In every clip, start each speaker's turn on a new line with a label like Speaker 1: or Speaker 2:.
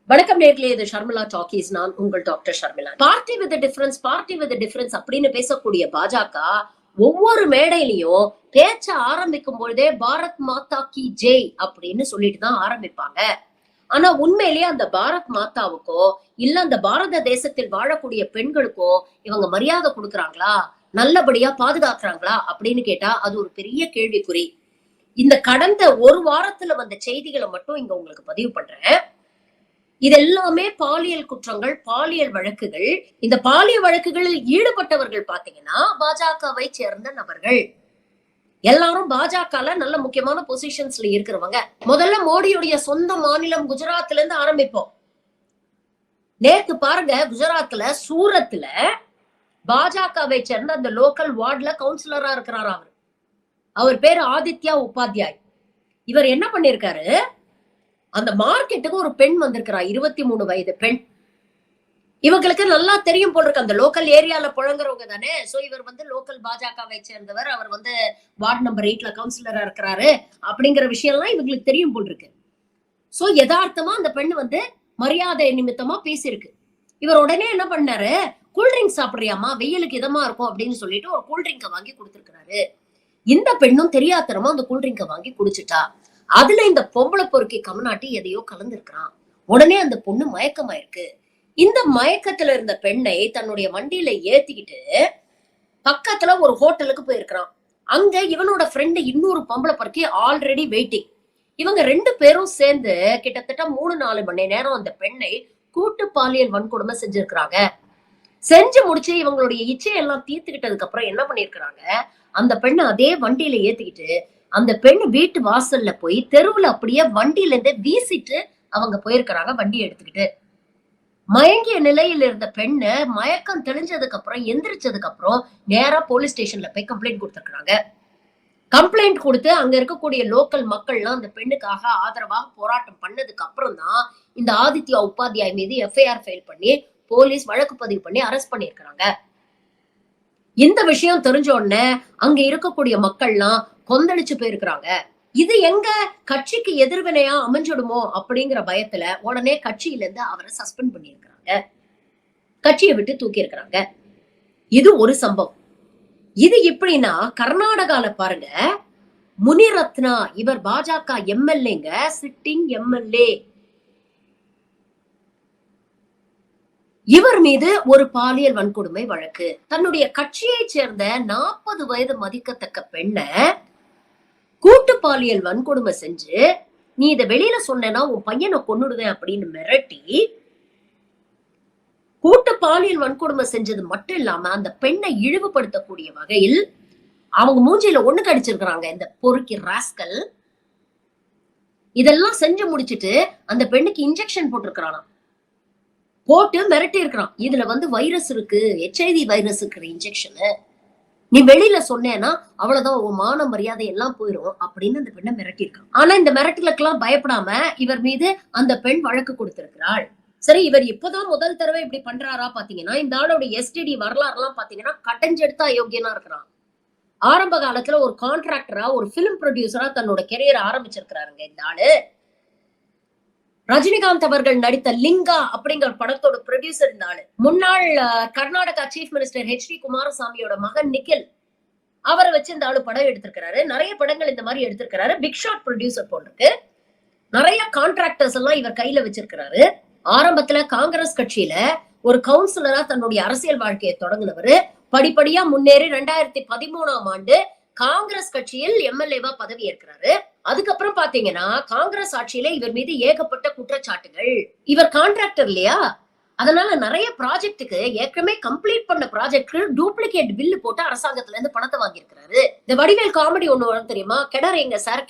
Speaker 1: வணக்கம் நேர்களே, இது ஷர்மிளா டாக்கீஸ். நான் உங்கள் doctor Sharmila. Party with difference அப்படின்னு பேசக்கூடிய பாஜக ஒவ்வொரு மேடையிலையும் பேச்ச ஆரம்பிக்கும் பொழுதே பாரத் மாதா கி ஜெய் அப்படின்னு சொல்லிட்டு தான் ஆரம்பிப்பாங்க. ஆனா உண்மையிலேயே அந்த பாரத் மாதாவுக்கோ இல்ல அந்த பாரத தேசத்தில் வாழக்கூடிய பெண்களுக்கோ இவங்க மரியாதை கொடுக்கறாங்களா, நல்லபடியா பாதுகாக்கிறாங்களா அப்படின்னு கேட்டா அது ஒரு பெரிய கேள்விக்குறி. இந்த கடந்த ஒரு வாரத்துல வந்த செய்திகளை மட்டும் இங்க உங்களுக்கு பதிவு பண்றேன். இது எல்லாமே பாலியல் குற்றங்கள், பாலியல் வழக்குகள். இந்த பாலியல் வழக்குகளில் ஈடுபட்டவர்கள் பாத்தீங்கன்னா பாஜகவை சேர்ந்த நபர்கள். எல்லாரும் பாஜகல நல்ல முக்கியமான பொசிஷன்ஸ்ல இருக்கிறவங்க. முதல்ல மோடியுடைய சொந்த மாநிலம் குஜராத்ல இருந்து ஆரம்பிப்போம். நேத்து பாருங்க, குஜராத்ல சூரத்ல பாஜகவை சேர்ந்த அந்த லோக்கல் வார்டுல கவுன்சிலரா இருக்கிறார். அவர் பேரு ஆதித்யா உபாத்யாய். இவர் என்ன பண்ணிருக்காரு, அந்த மார்க்கெட்டுக்கு ஒரு பெண் வந்திருக்கிறா, 23 வயது பெண். இவங்களுக்கு நல்லா தெரியும் போல் இருக்கு, அந்த லோக்கல் ஏரியால புழங்குறவங்க தானே. சோ இவர் லோக்கல் பாஜகவை சேர்ந்தவர், அவர் வார்டு நம்பர் 8ல கவுன்சிலரா இருக்கிறாரு அப்படிங்கிற விஷயம் எல்லாம் இவங்களுக்கு தெரியும் போல் இருக்கு. சோ யதார்த்தமா அந்த பெண்ணு மரியாதை நிமித்தமா பேசியிருக்கு. இவர் உடனே என்ன பண்ணாரு, கூல்ட்ரிங்க் சாப்பிடுறியாமா, வெயிலுக்கு இதமா இருக்கும் அப்படின்னு சொல்லிட்டு ஒரு கூல்ட்ரிங்க வாங்கி கொடுத்திருக்கிறாரு. இந்த பெண்ணும் தெரியாதனமா அந்த கூல்ட்ரிங்க வாங்கி குடிச்சுட்டா. அதுல இந்த பொம்பளை பொறுக்கி கமநாட்டி எதையோ கலந்துருக்கான். உடனே அந்த பொண்ணு மயக்கமாயிருக்கு. இந்த மயக்கத்துல இருந்த பெண்ணை தன்னுடைய வண்டியில ஏத்திக்கிட்டு பக்கத்துல ஒரு ஹோட்டலுக்கு போயிருக்கிறான். அங்க இவனோட ஃப்ரெண்டு இன்னொரு பொம்பளை பொறுக்கி ஆல்ரெடி வெயிட்டிங். இவங்க 2 பேரும் சேர்ந்து கிட்டத்தட்ட 3-4 மணி நேரம் அந்த பெண்ணை கூட்டு பாலியல் வன்கொடுமை செஞ்சிருக்கிறாங்க. செஞ்சு முடிச்சு இவங்களுடைய இச்சையெல்லாம் தீர்த்துக்கிட்டதுக்கு அப்புறம் என்ன பண்ணிருக்கிறாங்க, அந்த பெண்ணை அதே வண்டியில ஏத்திக்கிட்டு அந்த பெண் வீட்டு வாசல்ல போய் தெருவுல அப்படியே வண்டியில இருந்து வீசிட்டு அவங்க போயிருக்கிறாங்க வண்டியை எடுத்துக்கிட்டு. மயங்கிய நிலையில இருந்த பெண்ணு மயக்கம் தெளிஞ்சதுக்கு அப்புறம் எந்திரிச்சதுக்கு அப்புறம் நேரா போலீஸ் ஸ்டேஷன்ல போய் கம்ப்ளைண்ட் கொடுத்திருக்காங்க. கம்ப்ளைண்ட் கொடுத்து அங்க இருக்கக்கூடிய லோக்கல் மக்கள்லாம் அந்த பெண்ணுக்காக ஆதரவாக போராட்டம் பண்ணதுக்கு அப்புறம் தான் இந்த ஆதித்யா உபாத்யாய் மீது எஃப்ஐஆர் ஃபைல் பண்ணி போலீஸ் வழக்கு பதிவு பண்ணி அரெஸ்ட் பண்ணிருக்கிறாங்க. இந்த விஷயம் தெரிஞ்ச உடனே அங்க இருக்கக்கூடிய மக்கள்லாம் கொந்தளிச்சு போயிருக்கிறாங்க. இது எங்க கட்சிக்கு எதிர்வினையா அமைஞ்சிடுமோ அப்படிங்கிற பயத்துல உடனே கட்சியில இருந்து அவரை சஸ்பெண்ட் பண்ணிருக்கிறாங்க, கட்சியை விட்டு தூக்கி இருக்கிறாங்க. இது ஒரு சம்பவம். இது எப்படின்னா, கர்நாடகால பாருங்க, முனிரத்னா இவர் பாஜக எம்எல்ஏங்க, சிட்டிங் எம்எல்ஏ. இவர் மீது ஒரு பாலியல் வன்கொடுமை வழக்கு. தன்னுடைய கட்சியை சேர்ந்த 40 வயது மதிக்கத்தக்க பெண்ண கூட்டு பாலியல் வன்கொடுமை செஞ்சு, நீ இத வெளியில சொன்னா உன் பையனை கொன்னுடுவேன் அப்படின்னு மிரட்டி கூட்டு பாலியல் வன்கொடுமை செஞ்சது மட்டும் இல்லாம அந்த பெண்ணை இழிவுபடுத்தக்கூடிய வகையில் அவங்க மூஞ்சியில ஒண்ணு கடிச்சிருக்கிறாங்க இந்த பொறுக்கி ராஸ்கல். இதெல்லாம் செஞ்சு முடிச்சிட்டு அந்த பெண்ணுக்கு இன்ஜெக்ஷன் போட்டிருக்கிறானா, போட்டு மிரட்டி இருக்கிறான். இதுல வைரஸ் இருக்கு, HIV வைரஸ் இருக்கிற இன்ஜெக்ஷனு, நீ வெளியில சொன்னேன்னா அவ்வளவுதான், உன் மான மரியாதை எல்லாம் போயிடும் அப்படின்னு அந்த பெண்ணை மிரட்டி இருக்கான். ஆனா இந்த மிரட்டலுக்கெல்லாம் பயப்படாம இவர் மீது அந்த பெண் வழக்கு கொடுத்திருக்கிறாள். சரி, இவர் இப்பதான் முதல் தடவை இப்படி பண்றாரா பாத்தீங்கன்னா, இந்த ஆளோட STD வரலாறு எல்லாம் பாத்தீங்கன்னா கடஞ்செடுத்தா யோகியனா இருக்கிறான். ஆரம்ப காலத்துல ஒரு கான்ட்ராக்டரா, ஒரு பிலிம் ப்ரொடியூசரா தன்னோட கெரியரை ஆரம்பிச்சிருக்கிறாருங்க இந்த ஆளு. ரஜினிகாந்த் அவர்கள் நடித்த லிங்கா அப்படிங்கிற படத்தோட ப்ரொடியூசர் இந்த ஆளு. முன்னாள் கர்நாடகா சீஃப் மினிஸ்டர் HD குமாரசாமியோட மகன் நிக்கில், அவரை வச்சு இந்த ஆளு படம் எடுத்திருக்கிறாரு. நிறைய படங்கள் இந்த மாதிரி எடுத்திருக்கிறாரு. பிக் ஷாட் ப்ரொடியூசர் போட்டிருக்கு. நிறைய கான்ட்ராக்டர்ஸ் எல்லாம் இவர் கையில வச்சிருக்கிறாரு. ஆரம்பத்துல காங்கிரஸ் கட்சியில ஒரு கவுன்சிலரா தன்னுடைய அரசியல் வாழ்க்கையை தொடங்கினவரு. படிப்படியா முன்னேறி 2013ஆம் ஆண்டு காங்கிரஸ் கட்சியில் MLA-வா பதவி ஏற்கிறாரு. அதுக்கப்புறம் பாத்தீங்கன்னா காங்கிரஸ் ஆட்சியில இவர் மீது ஏகப்பட்ட குற்றச்சாட்டுகள். இவர் கான்ட்ராக்டர் இல்லையா, அதனால நிறைய ப்ராஜெக்டுக்கு ஏற்கனவே கம்ப்ளீட் பண்ண ப்ராஜெக்ட்க்கு டூப்ளிகேட் பில்லு போட்டு அரசாங்கத்துல இருந்து பணத்தை வாங்கி இருக்கிறாரு. இந்த வடிவேல் காமெடி ஒண்ணு வரும் தெரியுமா, கிணறேங்க சார்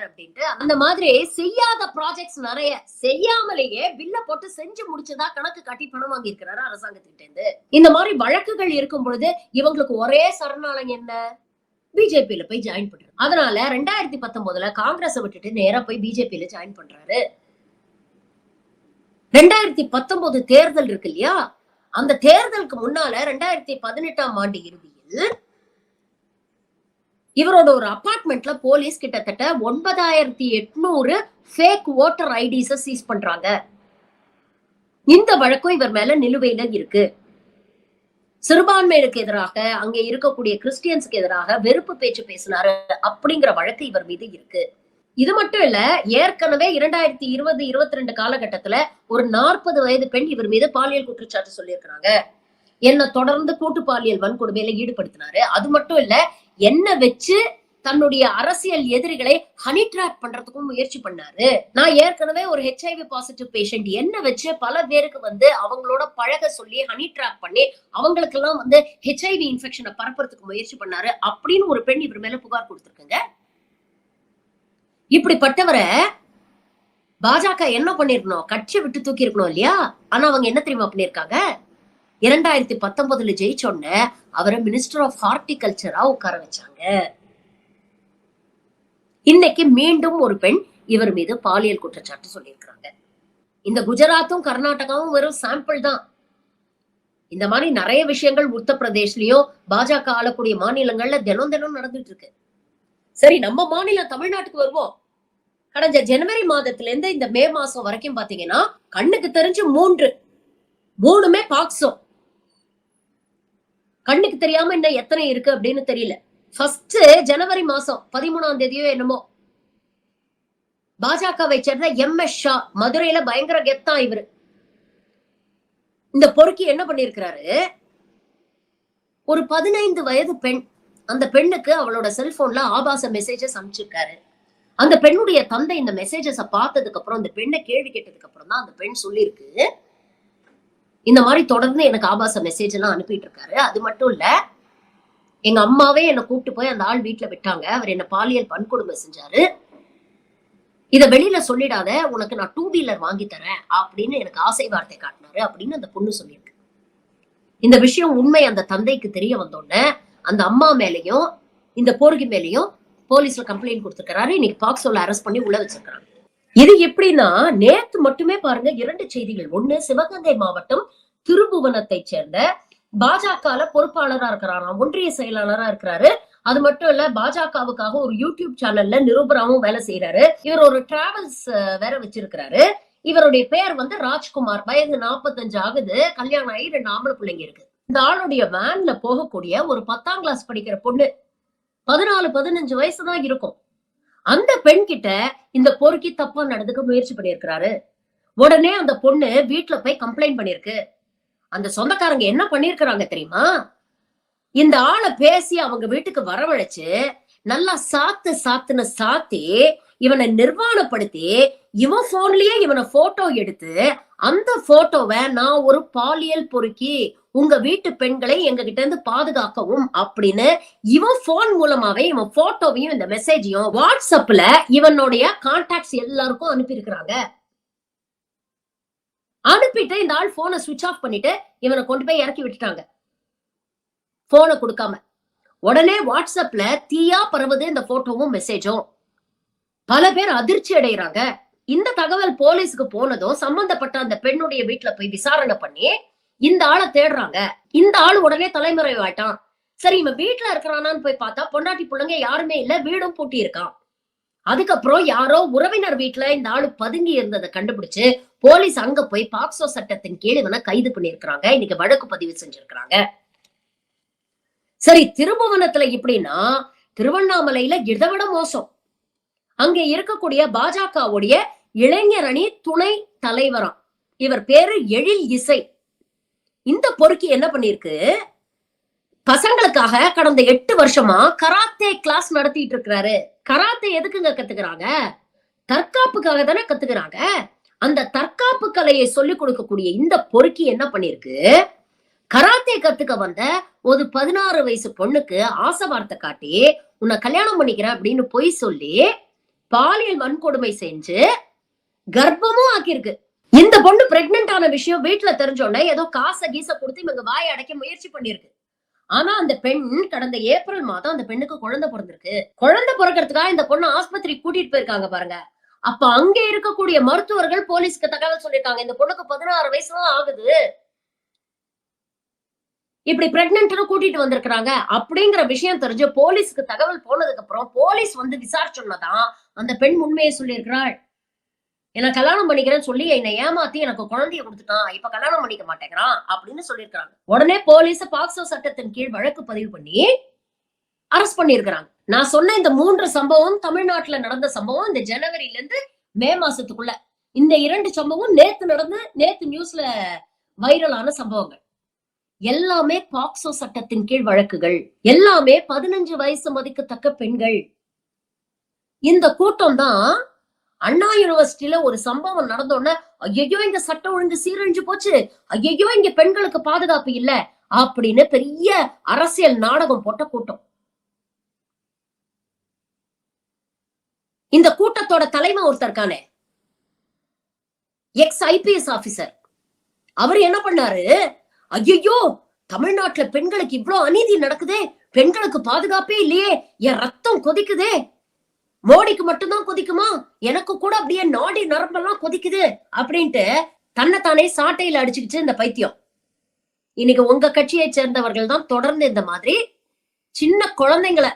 Speaker 1: அப்படின்ட்டு. அந்த மாதிரி செய்யாத ப்ராஜெக்ட்ஸ் நிறைய செய்யாமலேயே பில்ல போட்டு செஞ்சு முடிச்சதா கணக்கு காட்டி பணம் வாங்கி இருக்கிறாரு அரசாங்கத்திட்ட இருந்து. இந்த மாதிரி வழக்குகள் இருக்கும் பொழுது இவங்களுக்கு ஒரே சரணாலயம் என்ன, பிஜேபியில போய் ஜாயின் பண்றாரு. அதனால 2019ல காங்கிரஸை விட்டுட்டு நேரா போய் பிஜேபியில ஜாயின் பண்றாரு. 2019 தேர்தல் இருக்கு இல்லையா, அந்த தேர்தலுக்கு முன்னால 2018ஆம் ஆண்டு இறுதியில் இவரோட ஒரு அபார்ட்மெண்ட்ல போலீஸ் கிட்டத்தட்ட 9800 ஃபேக் ஓட்டர் ஐடிஸ சீஸ் பண்றாங்க. இந்த வழக்கும் இவர் மேல நிலுவையில இருக்கு. சிறுபான்மையினருக்கு எதிராக, அங்கே இருக்கக்கூடிய கிறிஸ்டியன்ஸுக்கு எதிராக வெறுப்பு பேச்சு பேசினாரு அப்படிங்கிற வழக்கு இவர் மீது இருக்கு. இது மட்டும் இல்ல, ஏற்கனவே 2020, 22 காலகட்டத்துல ஒரு 40 வயது பெண் இவர் மீது பாலியல் குற்றச்சாட்டு சொல்லியிருக்கிறாங்க. என்ன தொடர்ந்து கூட்டு பாலியல் வன்கொடுமையில ஈடுபடுத்தினாரு. அது மட்டும் இல்ல, என்ன வச்சு தன்னுடைய அரசியல் எதிரிகளை ஹனி ட்ராப் பண்றதுக்கும் முயற்சி பண்ணாரு. நான் ஏற்கனவே ஒரு ஹெச்ஐவி பாசிட்டிவ் பேஷண்ட் என்ன வச்சு பல பேருக்கு வந்து அவங்களோட பழக சொல்லி ஹனி ட்ராப் பண்ணி அவங்களுக்கு எல்லாம் வந்து ஹெச்ஐவி இன்ஃபெக்ஷனை பரப்புறதுக்கு முயற்சி பண்ணாரு அப்படின்னு ஒரு பெண் இவர் மேல புகார் கொடுத்திருக்குங்க. இப்படிப்பட்டவரை பாஜக என்ன பண்ணிருக்கணும்? கட்சி விட்டு தூக்கி இருக்கணும் இல்லையா? ஆனா அவங்க என்ன தெரியுமா பண்ணிருக்காங்க? 2019 ஜெயிச்சோன்ன அவரை மினிஸ்டர் ஆஃப் ஹார்டிகல்ச்சரா உட்கார வச்சாங்க. இன்னைக்கு மீண்டும் ஒரு பெண் இவர் மீது பாலியல் குற்றச்சாட்டு சொல்லியிருக்கிறாங்க. இந்த குஜராத்தும் கர்நாடகாவும் வெறும் சாம்பிள் தான். இந்த மாதிரி நிறைய விஷயங்கள் உத்தரப்பிரதேஷ்லயும் பாஜக ஆளக்கூடிய மாநிலங்கள்ல தினம் தினம் நடந்துட்டு இருக்கு. சரி, நம்ம மாநிலம் தமிழ்நாட்டுக்கு வருவோம். கடந்த ஜனவரி மாதத்துல இருந்து இந்த மே மாசம் வரைக்கும் பாத்தீங்கன்னா கண்ணுக்கு தெரிஞ்சு மூணுமே பாக்ஸோ. கண்ணுக்கு தெரியாம இன்னும் எத்தனை இருக்கு அப்படின்னு தெரியல. ஃபர்ஸ்ட் ஜனவரி மாசம் 13ஆம் தேதியோ என்னமோ பாஜகவை சேர்ந்த MS ஷா, மதுரையில பயங்கர கெத்தா இவரு, இந்த பொறுக்கி என்ன பண்ணிருக்கிறாரு, ஒரு 15 வயது பெண், அந்த பெண்ணுக்கு அவளோட செல்போன்ல ஆபாச மெசேஜஸ் அனுப்பிச்சிருக்காரு. அந்த பெண்ணுடைய தந்தை இந்த மெசேஜஸ் பார்த்ததுக்கு அப்புறம், அந்த பெண்ணை கேள்வி கேட்டதுக்கு அப்புறம் தான் அந்த பெண் சொல்லிருக்கு, இந்த மாதிரி தொடர்ந்து எனக்கு ஆபாச மெசேஜ் எல்லாம் அனுப்பிட்டு இருக்காரு. அது மட்டும் இல்ல, எங்க அம்மாவே என்னை கூப்பிட்டு போய் அந்த ஆள் வீட்டுல விட்டாங்க, அவர் என்ன பாலியல் வன்கொடுமை செஞ்சாரு, இத வெளியில சொல்லிடாத, உனக்கு நான் 2 வீலர் வாங்கி தரேன் அப்படின்னு எனக்கு ஆசை வார்த்தை காட்டினாரு அப்படின்னு அந்த பொண்ணு சொல்லியிருக்கு. இந்த விஷயம் உண்மை அந்த தந்தைக்கு தெரிய வந்தோடனே அந்த அம்மா மேலையும் இந்த போர்கி மேலையும் போலீஸ்ல கம்ப்ளைண்ட் கொடுத்திருக்காரு. இன்னைக்கு பாக்ஸோல அரெஸ்ட் பண்ணி உள்ள வச்சிருக்காங்க. இது எப்படின்னா, நேத்து மட்டுமே பாருங்க 2 செய்திகள். ஒண்ணு, சிவகங்கை மாவட்டம் திருபுவனத்தை சேர்ந்த பாஜக பொறுப்பாளரா இருக்கிறாராம், ஒன்றிய செயலாளரா இருக்கிறாரு. அது மட்டும் இல்ல, பாஜகவுக்காக ஒரு யூடியூப் சேனல்ல நிருபராவும் வேலை செய்யறாரு. இவர் ஒரு டிராவல்ஸ் வேற வச்சிருக்கிறாரு. இவருடைய பேர் வந்து ராஜ்குமார். வயது 45 ஆகுது. கல்யாணம் ஆகி 2 ஆம்பளை பிள்ளைங்க இருக்கு. இந்த ஆளுடைய வேன்ல போகக்கூடிய ஒரு 10ஆம் கிளாஸ் படிக்கிற பொண்ணு, 14, 15 வயசுதான் இருக்கும். அந்த பெண் கிட்ட இந்த பொறுக்கி தப்பா நடந்துக்க முயற்சி பண்ணியிருக்கிறாரு. உடனே அந்த பொண்ணு வீட்டுல போய் கம்ப்ளைண்ட் பண்ணிருக்கு. அந்த சொந்தக்காரங்க என்ன பண்ணிருக்கிறாங்க தெரியுமா, இந்த ஆளை பேசி அவங்க வீட்டுக்கு வரவழைச்சு நல்லா சாத்தி இவனை நிர்வாணப்படுத்தி இவன் போன்லயே இவனை போட்டோ எடுத்து, அந்த போட்டோவை நான் ஒரு பாலியல் பொறுக்கி உங்க வீட்டு பெண்களை எங்க கிட்ட இருந்து பாதுகாக்கவும் அப்படின்னு இவன் போன் மூலமாவே இவன் போட்டோவையும் இந்த மெசேஜையும் வாட்ஸ்அப்ல இவனுடைய கான்டாக்ட்ஸ் எல்லாருக்கும் அனுப்பி இருக்கிறாங்க. அனுப்பிட்டு இந்த ஆள் போனை சுவிட்ச் ஆஃப் பண்ணிட்டு இவனை கொண்டு போய் இறக்கி விட்டுட்டாங்க, போனை கொடுக்காம. உடனே வாட்ஸ்அப்ல தீயா பரவுது இந்த போட்டோவும் மெசேஜும். பல பேர் அதிர்ச்சி அடைகிறாங்க. இந்த தகவல் போலீஸுக்கு போனதும் சம்பந்தப்பட்ட அந்த பெண்ணுடைய வீட்டுல போய் விசாரணை பண்ணி இந்த ஆளை தேடுறாங்க. இந்த ஆளு உடனே தலைமறைவாயிட்டான். சரி, இவன் வீட்டுல இருக்கிறானான்னு போய் பார்த்தா பொண்டாட்டி பிள்ளைங்க யாருமே இல்ல, வீடும் பூட்டி இருக்கான். அதுக்கப்புறம் யாரோ உறவினர் வீட்டுல இந்த ஆளு பதுங்கி இருந்ததை கண்டுபிடிச்சு போலீஸ் அங்க போய் பாக்சோ சட்டத்தின் கீழ் இவனை கைது பண்ணிருக்கிறாங்க. இன்னைக்கு வழக்கு பதிவு செஞ்சிருக்கிறாங்க. சரி, திருபுவனத்துல இப்படின்னா திருவண்ணாமலையில இதை விட மோசம். அங்க இருக்கக்கூடிய பாஜகவுடைய இளைஞர் அணி துணை தலைவராம், இவர் பேரு எழில் இசை. இந்த பொறுக்கி என்ன பண்ணிருக்கு, பசங்களுக்காக கடந்த 8 வருஷமா கராத்தே கிளாஸ் நடத்திட்டு இருக்கிறாரு. கராத்தே எதுக்குங்க கத்துக்கிறாங்க? தற்காப்புக்காக தானே கத்துக்கிறாங்க. அந்த தற்காப்பு கலையை சொல்லிக் கொடுக்கக்கூடிய இந்த பொறுக்கி என்ன பண்ணிருக்கு, கராத்தே கத்துக்க வந்த ஒரு 16 வயசு பொண்ணுக்கு ஆசை வார்த்தை காட்டி உன்னை கல்யாணம் பண்ணிக்கிறேன் அப்படின்னு பொய் சொல்லி பாலியல் வன்கொடுமை செஞ்சு கர்ப்பமும் ஆக்கியிருக்கு. இந்த பொண்ணு பிரெக்னன்ட் ஆன விஷயம் வீட்டுல தெரிஞ்சோடனே ஏதோ காசை கீச கொடுத்து இவங்க வாயை அடைக்க முயற்சி பண்ணிருக்கு. ஆனா அந்த பெண் கடந்த ஏப்ரல் மாதம் அந்த பெண்ணுக்கு குழந்தை பிறந்திருக்கு. குழந்தை பிறக்கிறதுக்காக இந்த பொண்ணு ஆஸ்பத்திரி கூட்டிட்டு போயிருக்காங்க பாருங்க. அப்ப அங்க இருக்கக்கூடிய மருத்துவர்கள் போலீஸ்க்கு தகவல் சொல்லிருக்காங்க, இந்த பொண்ணுக்கு 16 வயசுதான் ஆகுது, இப்படி பிரெக்னன்ட்னு கூட்டிட்டு வந்திருக்கிறாங்க அப்படிங்கிற விஷயம் தெரிஞ்சு போலீஸ்க்கு தகவல் போனதுக்கு அப்புறம் போலீஸ் வந்து விசாரிச்சோன்னதான் அந்த பெண் உண்மையை சொல்லியிருக்கிறாள். என்ன கல்யாணம் பண்ணிக்கிறேன்னு சொல்லி என்னை ஏமாத்தி எனக்கு குழந்தைய கொடுத்துட்டான், இப்ப கல்யாணம் பண்ணிக்க மாட்டேங்கிறான் அப்படின்னு சொல்லியிருக்காங்க. உடனே போலீஸ் பாக்சோ சட்டத்தின் கீழ் வழக்கு பதிவு பண்ணி அரெஸ்ட் பண்ணியிருக்கிறாங்க. நான் சொன்ன இந்த 3 சம்பவம் தமிழ்நாட்டுல நடந்த சம்பவம். இந்த ஜனவரியில இருந்து மே மாசத்துக்குள்ள இந்த 2 சம்பவம் நேத்து நியூஸ்ல வைரலான சம்பவங்கள். எல்லாமே பாக்சோ சட்டத்தின் கீழ் வழக்குகள். எல்லாமே 15 வயசு மதிக்கத்தக்க பெண்கள். இந்த கூட்டம் தான் அண்ணா யூனிவர்சிட்டியில ஒரு சம்பவம் நடந்தோடனே, ஐயோ இங்க சட்டம் ஒழுங்கு சீரழிஞ்சு போச்சு, ஐயோ இங்க பெண்களுக்கு பாதுகாப்பு இல்ல அப்படின்னு பெரிய அரசியல் நாடகம் போட்ட கூட்டம். இந்த கூட்டத்தோட தலைமை ஒருத்தர் இருக்கானே, எக்ஸ் ஐபிஎஸ் ஆபீசர், அவர் என்ன பண்ணாரு, ஐயோ தமிழ்நாட்டுல பெண்களுக்கு இவ்வளவு அநீதி நடக்குதே, பெண்களுக்கு பாதுகாப்பே இல்லையே, என் ரத்தம் கொதிக்குதே, மோடிக்கு மட்டும்தான் கொதிக்குமா, எனக்கு கூட அப்படியே நாடி நரம்பெல்லாம் கொதிக்குது அப்படின்ட்டு தன்னைத்தானே சாட்டையில அடிச்சுக்கிச்சு இந்த பைத்தியம். இன்னைக்கு உங்க கட்சியை சேர்ந்தவர்கள் தான் தொடர்ந்து இந்த மாதிரி சின்ன குழந்தைங்களை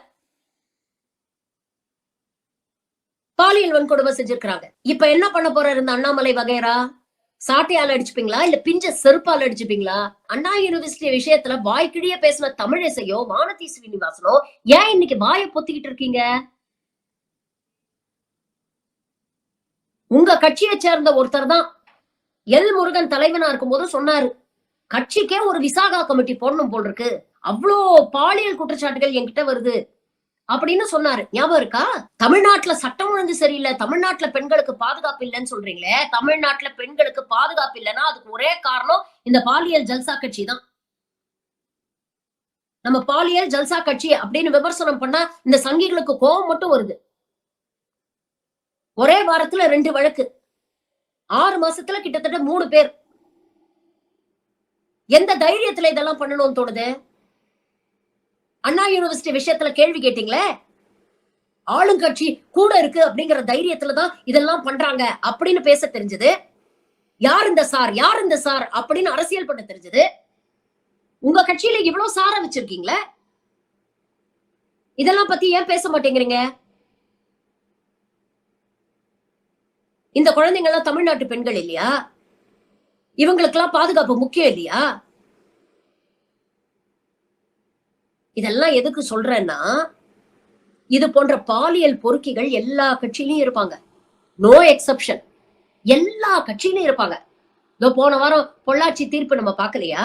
Speaker 1: பாலியல் வன்கொடுமை செஞ்சிருக்கிறாங்க. இப்ப என்ன பண்ண போறாரு இந்த அண்ணாமலை வகைரா? சாட்டையால அடிச்சுப்பீங்களா இல்ல பிஞ்ச செருப்பால அடிச்சுப்பீங்களா? அண்ணா யூனிவர்சிட்டி விஷயத்துல வாய்க்கிழிய பேசின தமிழிசையோ வானதி ஸ்ரீனிவாசனோ ஏன் இன்னைக்கு வாயை பொத்திக்கிட்டு இருக்கீங்க? உங்க கட்சியை சேர்ந்த ஒருத்தர் தான் எல் முருகன் தலைவனா இருக்கும் போது சொன்னாரு, கட்சிக்கே ஒரு விசாகா கமிட்டி போடணும் போல் இருக்கு, அவ்வளோ பாலியல் குற்றச்சாட்டுகள் என்கிட்ட வருது அப்படின்னு சொன்னாரு. ஞாபகம் இருக்கா? தமிழ்நாட்டுல சட்டம் ஒழுங்கு சரியில்லை, தமிழ்நாட்டுல பெண்களுக்கு பாதுகாப்பு இல்லைன்னு சொல்றீங்களே, தமிழ்நாட்டுல பெண்களுக்கு பாதுகாப்பு இல்லைன்னா அதுக்கு ஒரே காரணம் இந்த பாலியல் ஜல்சா கட்சி தான். நம்ம பாலியல் ஜல்சா கட்சி அப்படின்னு விமர்சனம் பண்ணா இந்த சங்கிகளுக்கு கோபம் மட்டும் வருது. ஒரே வாரத்துல 2 வழக்கு, 6 மாசத்துல கிட்டத்தட்ட 3 பேர். எந்த தைரியத்துல இதெல்லாம் பண்ணணும்னு தோணுது? அண்ணா யூனிவர்சிட்டி விஷயத்துல கேள்வி கேட்டீங்களே, ஆளுங்கட்சி கூட இருக்கு அப்படிங்கிற தைரியத்துலதான் இதெல்லாம் பண்றாங்க அப்படின்னு பேச தெரிஞ்சது. யார் இந்த சார், யார் இந்த சார் அப்படின்னு அரசியல் பண்ண தெரிஞ்சது. உங்க கட்சியில இவ்வளவு சார வச்சிருக்கீங்களே, இதெல்லாம் பத்தி ஏன் பேச மாட்டேங்கிறீங்க? இந்த குழந்தைங்க எல்லாம் தமிழ்நாட்டு பெண்கள் இல்லையா? இவங்களுக்கு எல்லாம் பாதுகாப்பு முக்கியம் இல்லையா? இதெல்லாம் எதுக்கு சொல்றேன்னா, இது போன்ற பாலியல் பொறுக்கிகள் எல்லா கட்சியிலயும் இருப்பாங்க. No exception. எல்லா கட்சியிலும் இருப்பாங்க. இதோ போன வாரம் பொள்ளாச்சி தீர்ப்பு நம்ம பார்க்கலையா?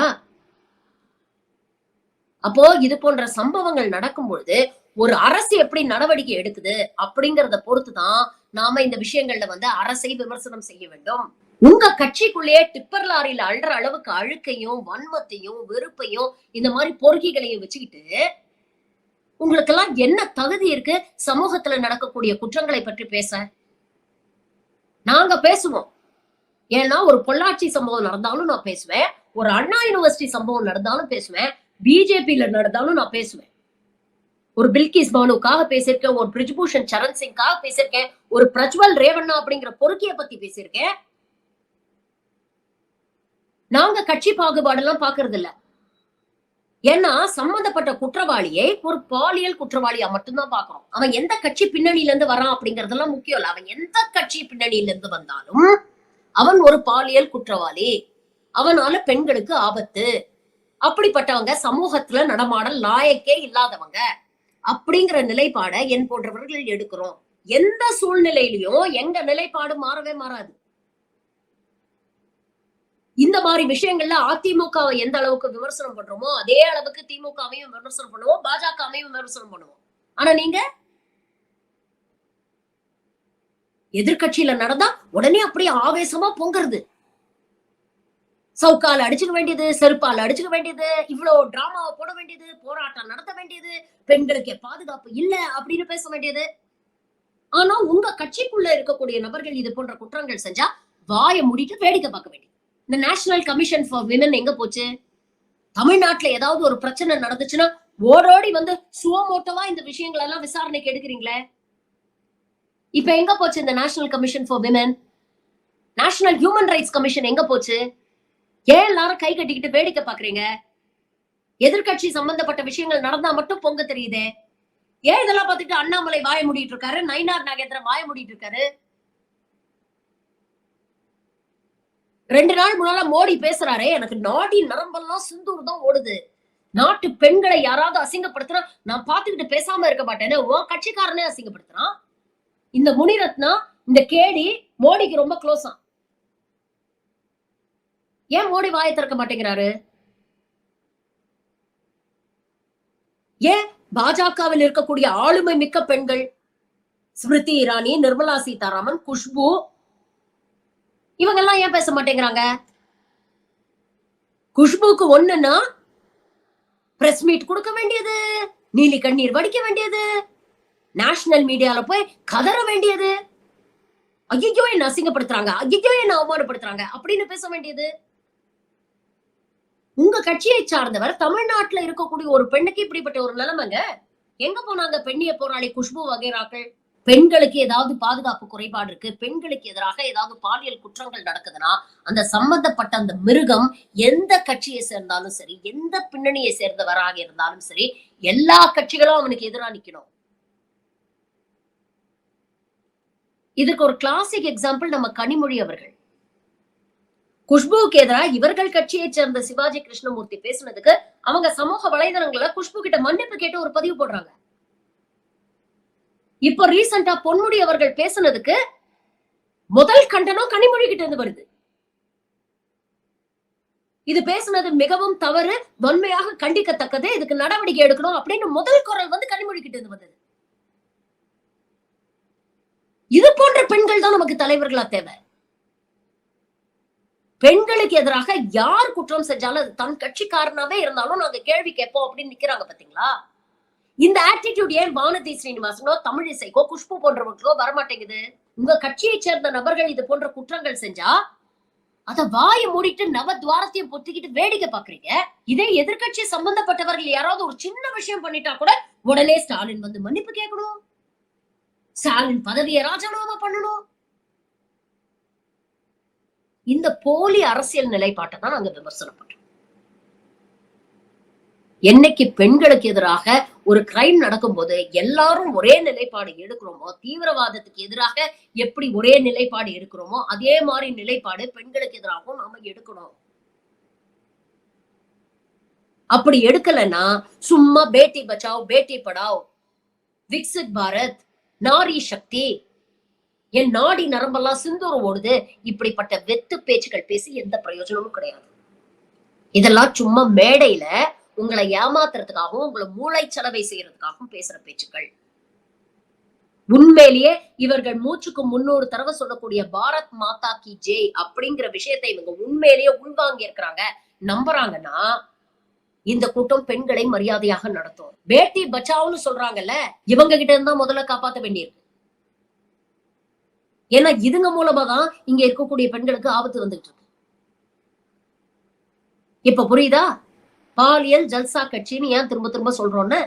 Speaker 1: அப்போ இது போன்ற சம்பவங்கள் நடக்கும் பொழுது ஒரு அரசு எப்படி நடவடிக்கை எடுக்குது அப்படிங்கறத பொறுத்துதான் நாம இந்த விஷயங்கள்ல அரசை விமர்சனம் செய்ய வேண்டும். உங்க கட்சிக்குள்ளேயே டிப்பர் லாரியில அழுற அளவுக்கு அழுக்கையும் வன்மத்தையும் வெறுப்பையும் இந்த மாதிரி பொறுக்கிகளையும் வச்சுக்கிட்டு உங்களுக்கு எல்லாம் என்ன தகுதி இருக்கு சமூகத்துல நடக்கக்கூடிய குற்றங்களை பற்றி பேச? நாங்க பேசுவோம். ஏன்னா ஒரு பொள்ளாச்சி சம்பவம் நடந்தாலும் நான் பேசுவேன், ஒரு அண்ணா யூனிவர்சிட்டி சம்பவம் நடந்தாலும் பேசுவேன், பிஜேபியில நடந்தாலும் நான் பேசுவேன். ஒரு பில்கிஸ் பானுக்காக பேசியிருக்கேன், ஒரு பிரிஜ்பூஷன் சரண் சிங்காக பேசியிருக்கேன், ஒரு பிரஜ்வல் ரேவண்ணா அப்படிங்கிற பொறுக்கிய பத்தி பேசியிருக்கேன். நாங்க கட்சி பாகுபாடு எல்லாம் பாக்குறது இல்ல. ஏன்னா சம்பந்தப்பட்ட குற்றவாளியை ஒரு பாலியல் குற்றவாளியா மட்டும்தான் பாக்குறோம். அவன் எந்த கட்சி பின்னணியில இருந்து வரான் அப்படிங்கறதெல்லாம் முக்கியம் இல்ல. அவன் எந்த கட்சி பின்னணியில இருந்து வந்தாலும் அவன் ஒரு பாலியல் குற்றவாளி, அவனால பெண்களுக்கு ஆபத்து, அப்படிப்பட்டவங்க சமூகத்துல நடமாடல் லாயக்கே இல்லாதவங்க அப்படிங்கிற நிலைப்பாட என் போன்றவர்கள் எடுக்கிறோம். எந்த சூழ்நிலையிலையும் எங்க நிலைப்பாடு மாறவே மாறாது. இந்த மாதிரி விஷயங்கள்ல அதிமுகவை எந்த அளவுக்கு விமர்சனம் பண்றோமோ அதே அளவுக்கு திமுகவையும் விமர்சனம் பண்ணுவோம், பாஜகவையும் விமர்சனம் பண்ணுவோம். ஆனா நீங்க எதிர்கட்சியில நடந்தா உடனே அப்படியே ஆவேசமா பொங்குறது, சவுக்கால அடிச்சுக்க வேண்டியது, செருப்பால அடிச்சுக்க வேண்டியது, இவ்வளவு டிராமாவை போட வேண்டியது, போராட்டம் நடத்த வேண்டியது, பெண்களுக்கு பாதுகாப்பு இல்ல அப்படின்னு பேச வேண்டியது. ஆனா உங்க கட்சிக்குள்ள இருக்கக்கூடிய நபர்கள் இது போன்ற குற்றங்கள் செஞ்சா வாயை மூடிட்டு வேடிக்கை பார்க்க வேண்டியது. இந்த நேஷனல் கமிஷன் ஃபார் விமன் எங்க போச்சு? தமிழ்நாட்டுல ஏதாவது ஒரு பிரச்சனை நடந்துச்சுன்னா ஓடோடி சுவமோட்டவா இந்த விஷயங்கள் எல்லாம் விசாரணைக்கு எடுக்கிறீங்களே. இப்ப எங்க போச்சு இந்த national commission for women? National human rights commission எங்க போச்சு? ஏன் எல்லாரும் கை கட்டிக்கிட்டு வேடிக்கை பாக்குறீங்க? எதிர்கட்சி சம்பந்தப்பட்ட விஷயங்கள் நடந்தா மட்டும் பொங்க தெரியுதே. ஏன் இதெல்லாம் பார்த்துட்டு அண்ணாமலை வாய மூடிட்டு இருக்காரு, நயினார் நாகேந்திரன் வாய மூடிட்டு இருக்காரு? 2 நாள் முன்னால மோடி பேசுறாரே, எனக்கு நாடி நரம்பெல்லாம் சிந்தூர் தான் ஓடுது. நாட்டு பெண்களை யாராவது அசிங்கப்படுத்தினா நான் பாத்துக்கிட்டு பேசாம இருக்க மாட்டேன்னு உன் கட்சிக்காரனே அசிங்கப்படுத்துறான். இந்த முனிரத்னா, இந்த கேடி மோடிக்கு ரொம்ப க்ளோஸா. ஏன் மோடி வாயை திறக்க மாட்டேங்கிறாரு? ஏன் பாஜகவில் இருக்கக்கூடிய ஆளுமை மிக்க பெண்கள் ஸ்மிருதி இரானி, நிர்மலா சீதாராமன், குஷ்பு இவங்க எல்லாம் ஏன் பேச மாட்டேங்கிறாங்க? குஷ்புக்கு ஒண்ணுன்னா பிரஸ் மீட் கொடுக்க வேண்டியது, நீலி கண்ணீர் வடிக்க வேண்டியது, நேஷனல் மீடியால போய் கதற வேண்டியது, ஐயோ என்ன அசிங்கப்படுத்துறாங்க, ஐயோ என்ன அவமானப்படுத்துறாங்க அப்படின்னு பேச வேண்டியது. உங்க கட்சியை சார்ந்தவர் தமிழ்நாட்டுல இருக்கக்கூடிய ஒரு பெண்ணுக்கு இப்படிப்பட்ட ஒரு நிலைமைங்க. எங்க போனாங்க பெண்ணிய போராளி குஷ்பு வகைராக்கள்? பெண்களுக்கு ஏதாவது பாதுகாப்பு குறைபாடு இருக்கு, பெண்களுக்கு எதிராக ஏதாவது பாலியல் குற்றங்கள் நடக்குதுன்னா அந்த சம்பந்தப்பட்ட அந்த மிருகம் எந்த கட்சியை சேர்ந்தாலும் சரி, எந்த பின்னணியை சேர்ந்தவராக இருந்தாலும் சரி, எல்லா கட்சிகளும் அவனுக்கு எதிராக நிக்கணும். இதுக்கு ஒரு கிளாசிக் எக்ஸாம்பிள் நம்ம கனிமொழி அவர்கள். குஷ்புக்கு எதிராக இவர்கள் கட்சியை சேர்ந்த சிவாஜி கிருஷ்ணமூர்த்தி பேசுனதுக்கு அவங்க சமூக வலைதளங்கள்ல குஷ்பு கிட்ட மன்னிப்பு கேட்டு ஒரு பதிவு போடுறாங்க. இப்ப ரீசெண்டா பொன்முடி அவர்கள் பேசுனதுக்கு முதல் கண்டனம் கனிமொழி கிட்ட இருந்து வருது. இது பேசுனது மிகவும் தவறு, வன்மையாக கண்டிக்கத்தக்கது, இதுக்கு நடவடிக்கை எடுக்கணும் அப்படின்னு முதல் குரல் வந்து கனிமொழி கிட்ட இருந்து வந்தது. இது போன்ற பெண்கள் தான் நமக்கு தலைவர்களா தேவை. பெண்களுக்கு எதிராக யார் குற்றம் செஞ்சாலும் அது தன் கட்சிக்காரனாவே இருந்தாலும் நாங்க கேள்வி கேட்போம் அப்படின்னு நிக்கிறாங்க பாத்தீங்களா? இந்த ஆட்டிடியூட் ஏன் வானதி ஸ்ரீனிவாசனோ, தமிழிசைக்கோ, குஷ்பு போன்றவர்களோ வரமாட்டேங்குது? உங்க கட்சியை சேர்ந்த நபர்கள் இது போன்ற குற்றங்கள் செஞ்சா அத வாயை மூடிட்டு நவத்வாரத்தையும் பொத்திக்கிட்டு வேடிக்கை பாக்குறீங்க. இதே எதிர்கட்சி சம்பந்தப்பட்டவர்கள் யாராவது ஒரு சின்ன விஷயம் பண்ணிட்டா கூட உடனே ஸ்டாலின் வந்து மன்னிப்பு கேட்கணும், ஸ்டாலின் பதவியை ராஜினாமா பண்ணணும். இந்த போலி அரசியல் நிலைப்பாட்டை தான் நாங்க விமர்சனம் பண்றோம். என்னைக்கு பெண்களுக்கு எதிராக ஒரு கிரைம் நடக்கும் போது எல்லாரும் ஒரே நிலைப்பாடு எடுக்கிறோமோ, தீவிரவாதத்துக்கு எதிராக எப்படி ஒரே நிலைப்பாடு எடுக்கிறோமோ அதே மாதிரி நிலைப்பாடு பெண்களுக்கு எதிராகவும் நாம எடுக்கணும். அப்படி எடுக்கலன்னா சும்மா பேட்டி பச்சாவ் பேட்டி படாவ், விக்சித் பாரத், நாரி சக்தி, என் நாடி நரம்பெல்லாம் சிந்தூரம் ஓடுது, இப்படிப்பட்ட வெத்து பேச்சுக்கள் பேசி எந்த பிரயோஜனமும் கிடையாது. இதெல்லாம் சும்மா மேடையில உங்களை ஏமாத்துறதுக்காகவும் உங்களை மூளை செலவை செய்யறதுக்காகவும் பேசுற பேச்சுக்கள். உண்மையிலேயே இவர்கள் மூச்சுக்கு 300 தடவை சொல்லக்கூடிய பாரத் மாதா கி ஜெய் அப்படிங்கிற விஷயத்தை இவங்க உண்மையிலேயே உள்வாங்கி இருக்கிறாங்க, நம்புறாங்கன்னா இந்த கூட்டம் பெண்களை மரியாதையாக நடத்தும். பேட்டி பச்சாவ்னு சொல்றாங்கல்ல, இவங்க கிட்ட இருந்தா முதல்ல காப்பாற்ற வேண்டியிருக்கு. ஏன்னா இதுங்க மூலமா தான் இங்க இருக்கக்கூடிய பெண்களுக்கு ஆபத்து வந்துட்டு இருக்கு. இப்ப புரியுதா? பாலியல் ஜல்சா கட்சின்னு ஏன் திரும்ப திரும்ப சொல்றோம்னு?